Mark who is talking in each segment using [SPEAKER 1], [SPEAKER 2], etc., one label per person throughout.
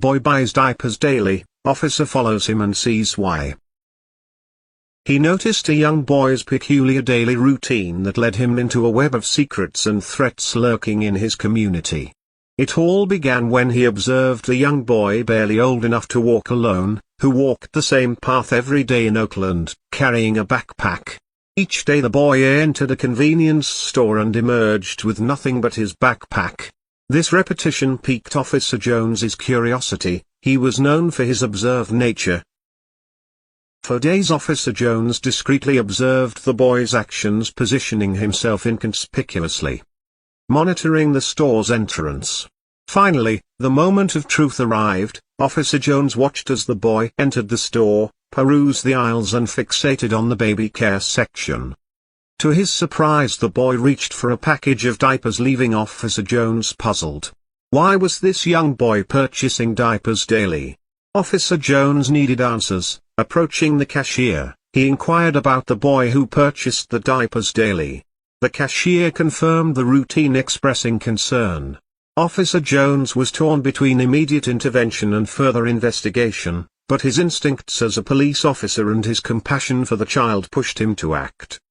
[SPEAKER 1] Boy buys diapers daily, officer follows him and sees why. He noticed a young boy's peculiar daily routine that led him into a web of secrets and threats lurking in his community. It all began when he observed a young boy barely old enough to walk alone, who walked the same path every day in Oakland, carrying a backpack. Each day the boy entered a convenience store and emerged with nothing but his backpack. This repetition piqued Officer Jones's curiosity. He was known for his observed nature. For days Officer Jones discreetly observed the boy's actions, positioning himself inconspicuously, monitoring the store's entrance. Finally, the moment of truth arrived. Officer Jones watched as the boy entered the store, perused the aisles and fixated on the baby care section. To his surprise, the boy reached for a package of diapers, leaving Officer Jones puzzled. Why was this young boy purchasing diapers daily? Officer Jones needed answers. Approaching the cashier, he inquired about the boy who purchased the diapers daily. The cashier confirmed the routine, expressing concern. Officer Jones was torn between immediate intervention and further investigation, but his instincts as a police officer and his compassion for the child pushed him to act.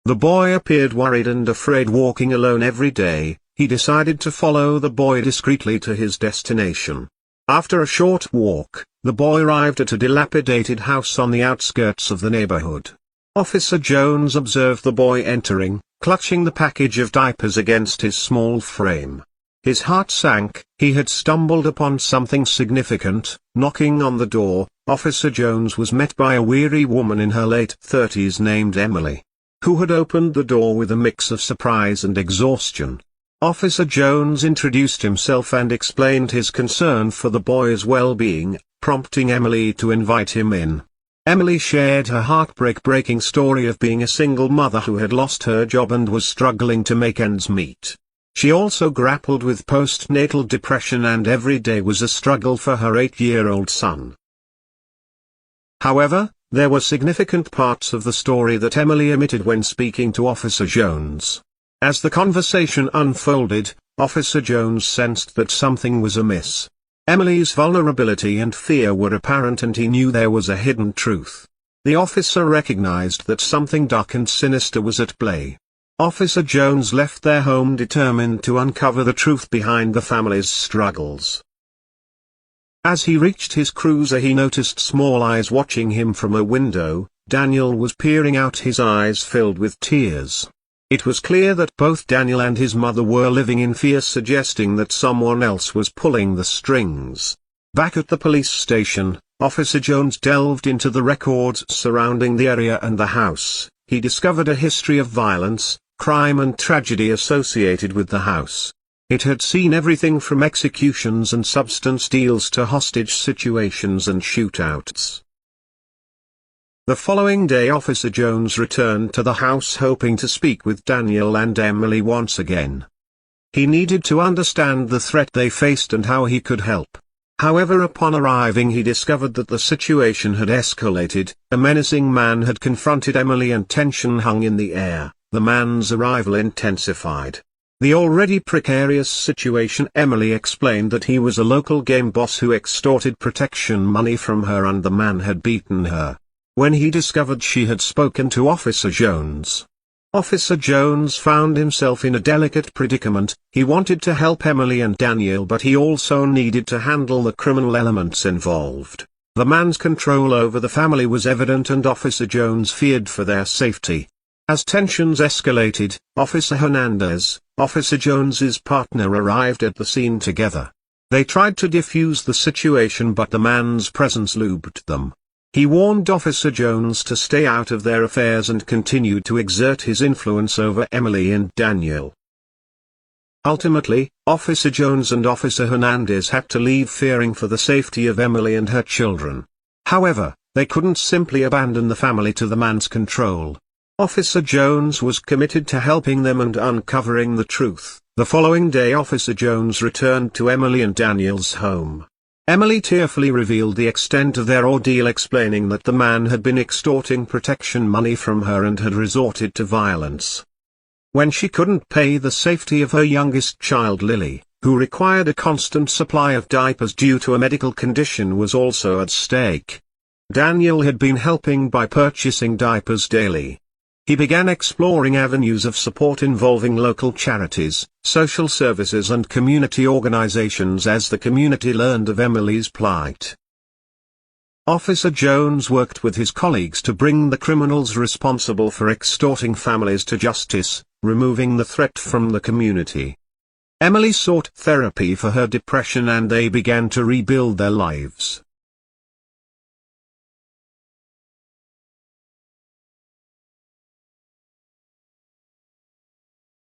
[SPEAKER 1] The boy appeared worried and afraid. Walking alone every day, he decided to follow the boy discreetly to his destination. After a short walk, the boy arrived at a dilapidated house on the outskirts of the neighborhood. Officer Jones observed the boy entering, clutching the package of diapers against his small frame. His heart sank. He had stumbled upon something significant. Knocking on the door, Officer Jones was met by a weary woman in her late 30s named Emily, who had opened the door with a mix of surprise and exhaustion. Officer Jones introduced himself and explained his concern for the boy's well-being, prompting Emily to invite him in. Emily shared her heartbreaking story of being a single mother who had lost her job and was struggling to make ends meet. She also grappled with postnatal depression, and every day was a struggle for her 8-year-old son. However, there were significant parts of the story that Emily omitted when speaking to Officer Jones. As the conversation unfolded, Officer Jones sensed that something was amiss. Emily's vulnerability and fear were apparent, and he knew there was a hidden truth. The officer recognized that something dark and sinister was at play. Officer Jones left their home determined to uncover the truth behind the family's struggles. As he reached his cruiser, he noticed small eyes watching him from a window. Daniel was peering out, his eyes filled with tears. It was clear that both Daniel and his mother were living in fear, suggesting that someone else was pulling the strings. Back at the police station, Officer Jones delved into the records surrounding the area and the house. He discovered a history of violence, crime and tragedy associated with the house. It had seen everything from executions and substance deals to hostage situations and shootouts. The following day, Officer Jones returned to the house hoping to speak with Daniel and Emily once again. He needed to understand the threat they faced and how he could help. However, upon arriving, he discovered that the situation had escalated. A menacing man had confronted Emily and tension hung in the air. The man's arrival intensified the already precarious situation. Emily explained that he was a local game boss who extorted protection money from her, and the man had beaten her. When he discovered she had spoken to Officer Jones, Officer Jones found himself in a delicate predicament. He wanted to help Emily and Daniel, but he also needed to handle the criminal elements involved. The man's control over the family was evident, and Officer Jones feared for their safety. As tensions escalated, Officer Hernandez, Officer Jones's partner, arrived at the scene together. They tried to defuse the situation, but the man's presence lubed them. He warned Officer Jones to stay out of their affairs and continued to exert his influence over Emily and Daniel. Ultimately, Officer Jones and Officer Hernandez had to leave, fearing for the safety of Emily and her children. However, they couldn't simply abandon the family to the man's control. Officer Jones was committed to helping them and uncovering the truth. The following day, Officer Jones returned to Emily and Daniel's home. Emily tearfully revealed the extent of their ordeal, explaining that the man had been extorting protection money from her and had resorted to violence. When she couldn't pay the safety of her youngest child, Lily, who required a constant supply of diapers due to a medical condition, was also at stake. Daniel had been helping by purchasing diapers daily. He began exploring avenues of support involving local charities, social services and community organizations as the community learned of Emily's plight. Officer Jones worked with his colleagues to bring the criminals responsible for extorting families to justice, removing the threat from the community. Emily sought therapy for her depression and they began to rebuild their lives.